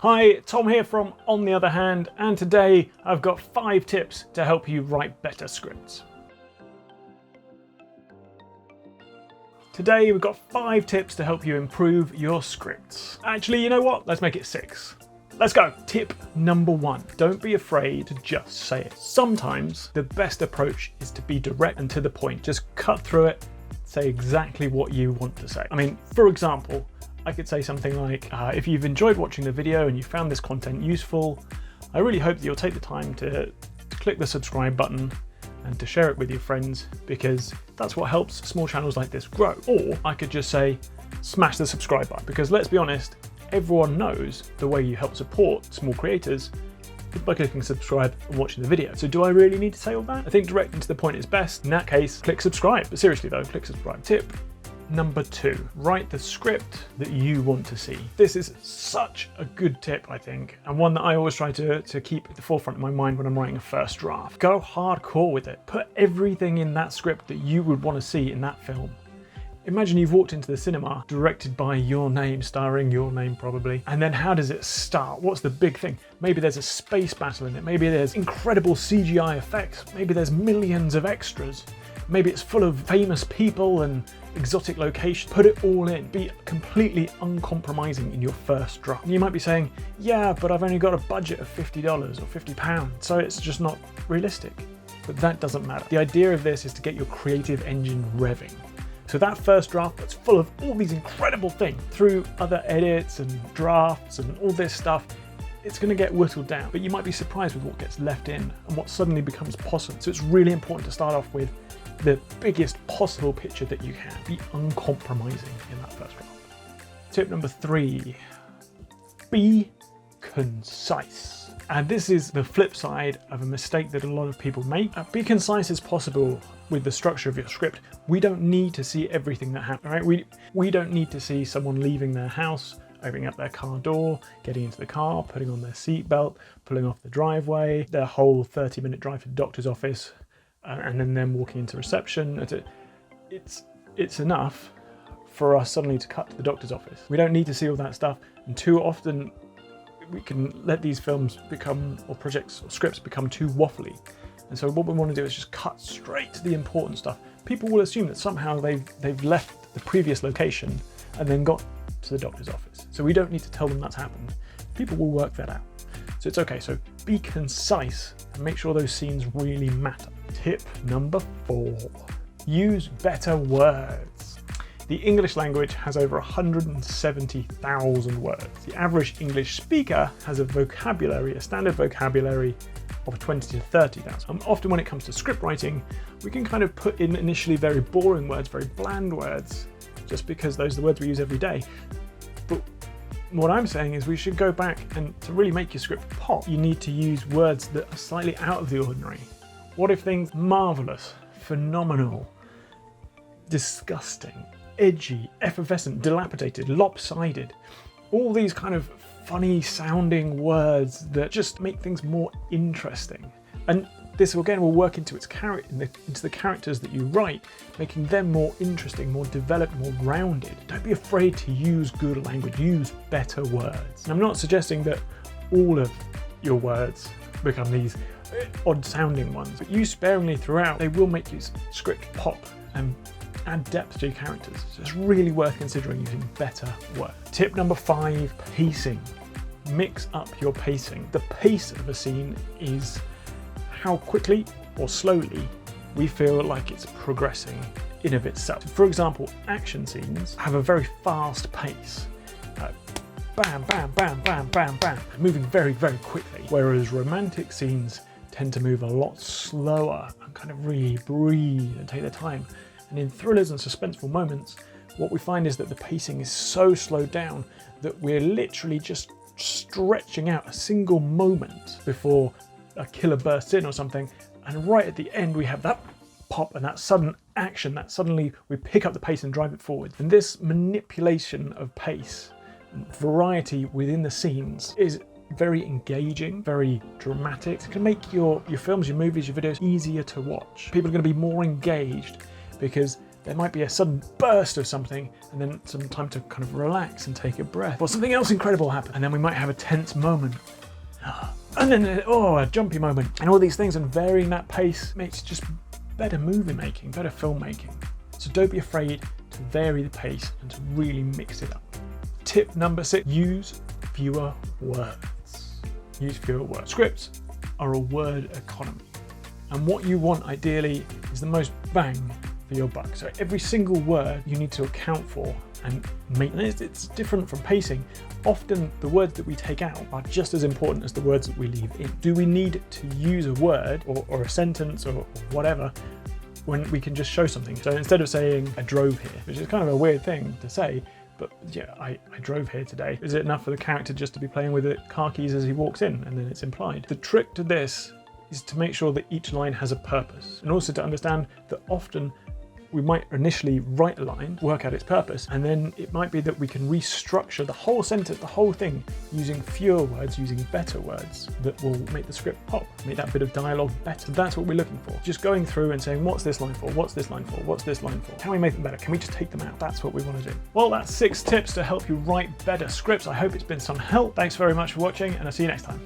Hi, Tom here from On the Other Hand, and today I've got 5 tips to help you write better scripts. Today we've got 5 tips to help you improve your scripts. Actually, you know what? Let's make it 6. Let's go. Tip number 1. Don't be afraid to just say it. Sometimes the best approach is to be direct and to the point. Just cut through it, say exactly what you want to say. I mean, for example, I could say something like, if you've enjoyed watching the video and you found this content useful, I really hope that you'll take the time to click the subscribe button and to share it with your friends, because that's what helps small channels like this grow. Or I could just say, smash the subscribe button, because let's be honest, everyone knows the way you help support small creators is by clicking subscribe and watching the video. So do I really need to say all that? I think direct and to the point is best. In that case, click subscribe. But seriously though, click subscribe. Tip number 2, write the script that you want to see. This is such a good tip, I think, and one that I always try to keep at the forefront of my mind when I'm writing a first draft. Go hardcore with it. Put everything in that script that you would want to see in that film. Imagine you've walked into the cinema, directed by your name, starring your name probably, and then how does it start? What's the big thing? Maybe there's a space battle in it, maybe there's incredible CGI effects, maybe there's millions of extras, maybe it's full of famous people and exotic locations. Put it all in. Be completely uncompromising in your first draft. And you might be saying, yeah, but I've only got a budget of $50 or £50, so it's just not realistic. But that doesn't matter. The idea of this is to get your creative engine revving. So that first draft that's full of all these incredible things, through other edits and drafts and all this stuff, it's going to get whittled down, but you might be surprised with what gets left in and what suddenly becomes possible. So it's really important to start off with the biggest possible picture that you can. Be uncompromising in that first draft. Tip number 3, be concise. And this is the flip side of a mistake that a lot of people make. Be concise as possible with the structure of your script. We don't need to see everything that happens, right? We don't need to see someone leaving their house, opening up their car door, getting into the car, putting on their seatbelt, pulling off the driveway, their whole 30-minute drive to the doctor's office, and then them walking into reception. It's enough for us suddenly to cut to the doctor's office. We don't need to see all that stuff, and too often we can let these films become, or projects or scripts become too waffly. And so what we want to do is just cut straight to the important stuff. People will assume that somehow they've left the previous location and then got to the doctor's office. So we don't need to tell them that's happened. People will work that out. So it's okay. So be concise and make sure those scenes really matter. Tip number 4, use better words. The English language has over 170,000 words. The average English speaker has a standard vocabulary of 20 to 30,000. Often when it comes to script writing, we can kind of put in initially very boring words, very bland words, just because those are the words we use every day. But what I'm saying is we should go back, and to really make your script pop, you need to use words that are slightly out of the ordinary. What if things marvelous, phenomenal, disgusting, edgy, effervescent, dilapidated, lopsided, all these kind of funny sounding words that just make things more interesting. And this again will work into the characters that you write, making them more interesting, more developed, more grounded. Don't be afraid to use good language, use better words. And I'm not suggesting that all of your words become these odd sounding ones, but use sparingly throughout. They will make your script pop and add depth to your characters. So it's really worth considering using better words. Tip number 5, pacing. Mix up your pacing. The pace of a scene is how quickly or slowly we feel like it's progressing in of itself. For example, action scenes have a very fast pace. Bam, bam, bam, bam, bam, bam, moving very, very quickly. Whereas romantic scenes tend to move a lot slower and kind of really breathe and take their time. And in thrillers and suspenseful moments, what we find is that the pacing is so slowed down that we're literally just stretching out a single moment before a killer bursts in or something, and right at the end we have that pop and that sudden action that suddenly we pick up the pace and drive it forward. And this manipulation of pace, variety within the scenes, is very engaging, very dramatic. It can make your films, your movies, your videos easier to watch. People are going to be more engaged because there might be a sudden burst of something and then some time to kind of relax and take a breath. Or something else incredible happen, and then we might have a tense moment. And then, a jumpy moment. And all these things, and varying that pace makes just better movie making, better filmmaking. So don't be afraid to vary the pace and to really mix it up. Tip number 6, use fewer words. Use fewer words. Scripts are a word economy. And what you want ideally is the most bang for your buck. So every single word you need to account for and make. It's different from pacing. Often the words that we take out are just as important as the words that we leave in. Do we need to use a word or a sentence or whatever when we can just show something? So instead of saying I drove here, which is kind of a weird thing to say, but yeah, I drove here today. Is it enough for the character just to be playing with the car keys as he walks in and then it's implied? The trick to this is to make sure that each line has a purpose, and also to understand that often we might initially write a line, work out its purpose, and then it might be that we can restructure the whole sentence, the whole thing, using fewer words, using better words that will make the script pop, make that bit of dialogue better. That's what we're looking for. Just going through and saying, what's this line for? What's this line for? What's this line for? Can we make them better? Can we just take them out? That's what we want to do. Well, that's 6 tips to help you write better scripts. I hope it's been some help. Thanks very much for watching, and I'll see you next time.